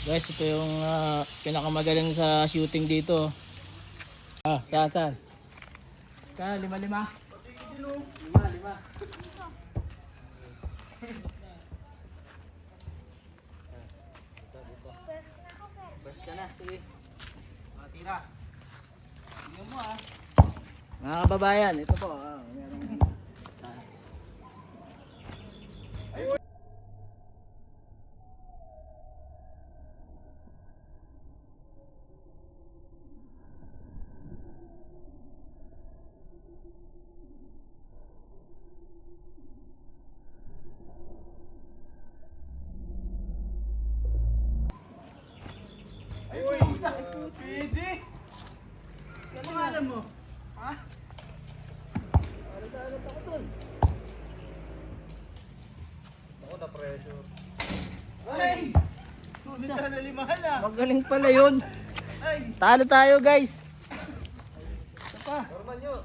Guys, ito yung pinakamagaling sa shooting dito. Saan? Lima. Lima. Bas ka na, sige. Tira. Tingnan mo Mga kababayan, ito po. Meron. Pwede. Ano alam mo? Ha? Ako na pressure. Ay! Tulit ka na limahan Magaling pala yun. Ay! Talo tayo, guys. Norman nyo.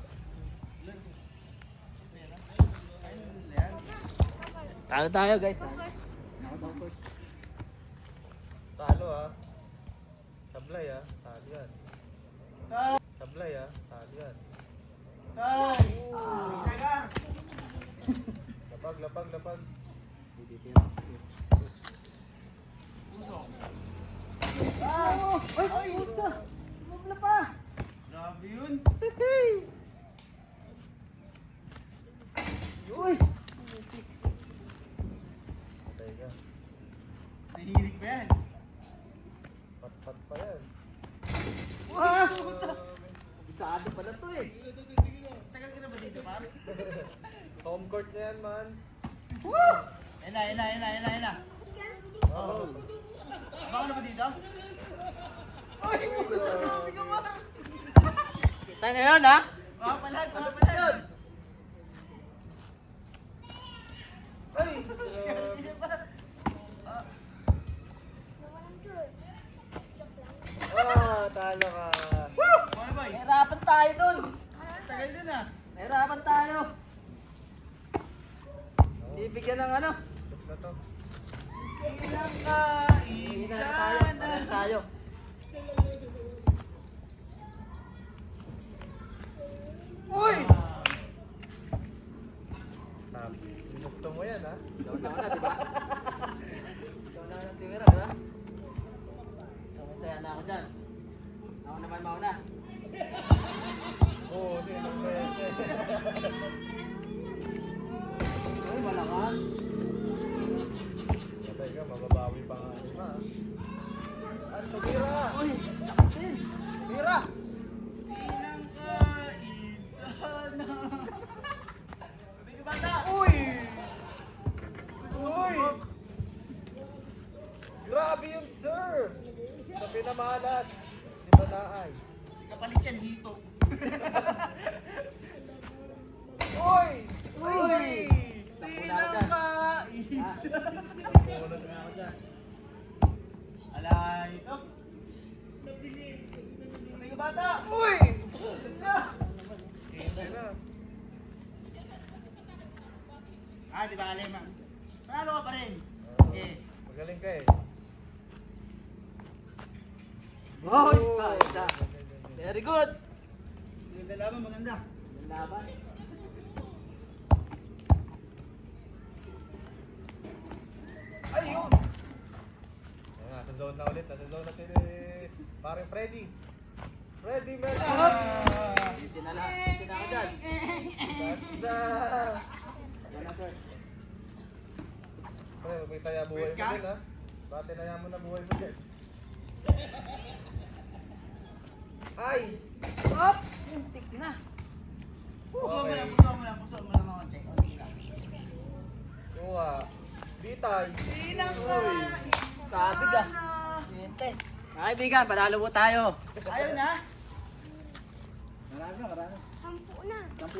Talo tayo, guys. Talo Sablay Talo yan. Sablay Talo yan. Lapag. Ay! Mabla pa! Grabe yun! Uy! Patay ka. Nahihilig pa yan. Pat pa yan. Isado pala to eh. Tagal ka na ba dito, pare? Home court na yan, man. Yan na. Oh. Baka na ba dito? Ay! Puta, grabe ka ba? Kita na yun, ha? Mga palag! Ay! Talo ka. Ano ba? Nahirapan tayo dun. Tagal din Nahirapan tayo. Bibigyan ng ano? Shoot na to. Ilang Hindi na tayo. Pares tayo. Uy! Gusto mo yan, ha? Ikaw na, di ba? Ikaw na ng tingira, di ba? Samantayan na ako dyan. Ako naman mauna. Oo, sino ba yan? Uy, malakas. Patay ka, mababawi pa nga. Ha? At sumira! Uy, lakas din. Sumira! Ilang sana. Sabi ka bata! Uy! Uy! Grabe yung sir! Sa pinamalas, di ba naay? Kapalit yan dito. Uy! Uy! Takbo na ako dyan. Puno na ako dyan. Alay, ito. Sabi ka bata! Uy! Na! Easy na. Di ba alay, ma'am? Panalo ka pa rin. Eh. Magaling ka eh. Uy, isa. Very good. Yung dalaman maganda. Yung laban. Ayun! Nasa zone na ulit. Nasa zone na si parang Freddy. Freddy Mercury! Easy na lang. Easy na ako dyan. Basta! Yan na, sir. Pre, may taya buhay mo First ka? din ha. Baka tinaya mo na buhay mo din. Ay! Up! Muntik na. Puso mo lang mga konti. Konti lang. Kuha. Bitay. Ilang Uy. Sabi ka. Siyente. Kaibigan, panalo po tayo. Ayaw na? Marami. Sampu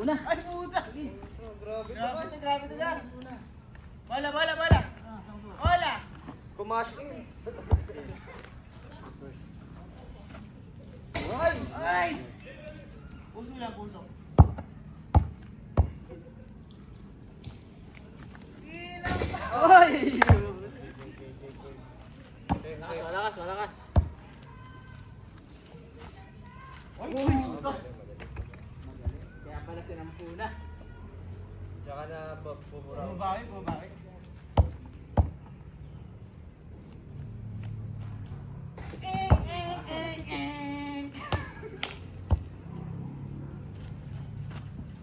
na. Ay, puta! Oh, grabe ka Grabe man. to, grabe to dyan. Bola! Sampu. Bola! Kumash in. Ay! Ay! Puso lang, puso. Oy! kasi. Malakas, malakas. Uy! Kaya pala sinampuna. Tsaka na buburaw. Bumabaki.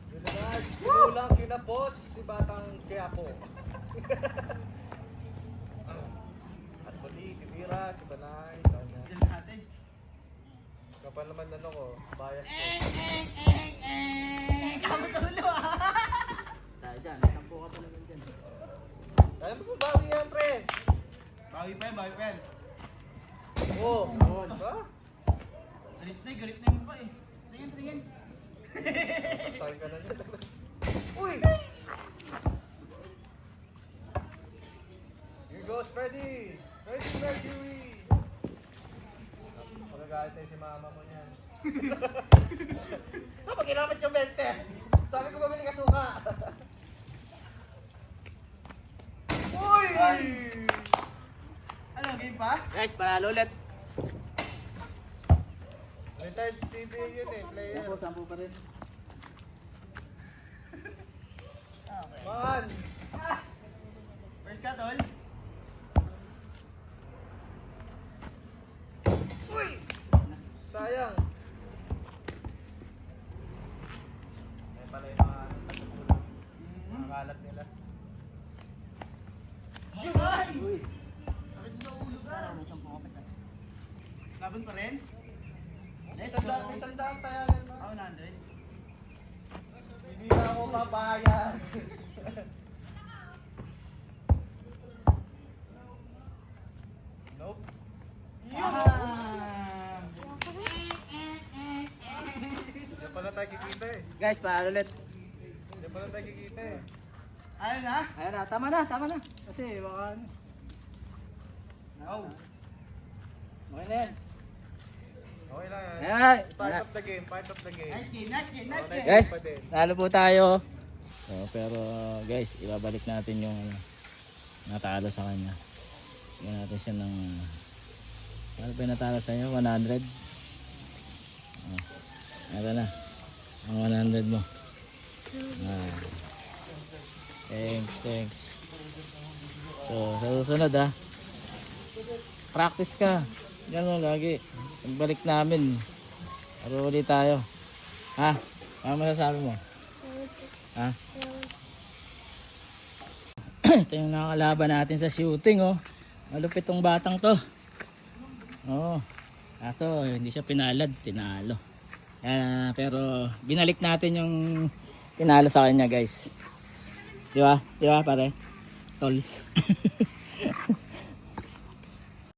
Yun na guys, simulang kinapos si Batang Quiapo. At muli, titira si Banay. Sana. Diyan natin. Kapal naman ano ko, bias ko. Kamot ulo ah! Tayo dyan, sampu ka pa naman dyan. Kaya mo bawi yan, pre. Bawi pa yan. Oo. Ha? Galit na yung mukha eh. Tingin. Sorry ka na dyan. Uy! Here goes Freddy! Freddy Mercury! Magagalit sa'yo si mama mo niyan. Saan pa ginamit yung 20? Sabi ko bumili ka suka! Uy! Ano, game pa? Guys, panalo ulit. Retired TV yun eh, player. Sampu pa rin. Man! First ka, tol. Uy! Sayang! Ay pala yung mga tagulang. Mga kalat nila. Ay! Uy. Sakit sa ulo ka. Laban pa rin? May sandaan tayagan mo. Ako 100. Hindi na ako papayag. Nope. Ah! Diyan pala tayo kikita eh. Guys, panalo ulit. Diyan pala tayo kikita eh. Ayun na? Ayan na, tama na. Kasi baka ano. Oh. Okay na yan. Okay lang yan. Ayan. Part of the game, part of the game. Nice game. Oh, nice Guys, game pa din. talo po tayo. Pero guys, ibabalik natin yung natalo sa kanya. Bigyan natin siya ng ano pa yung natalo sa inyo? 100. Ito na. Ang 100 mo. Thanks. So, sa susunod practice ka. Ganun lagi. Pagbalik namin. Aro ulit tayo. Ha? Ano masasabi mo? Ha? Ito yung nakakalaban natin sa shooting malupit tong batang to. Kaso hindi siya pinalad, tinalo. Pero binalik natin yung tinalo sa kanya guys. Di ba pare? Tol.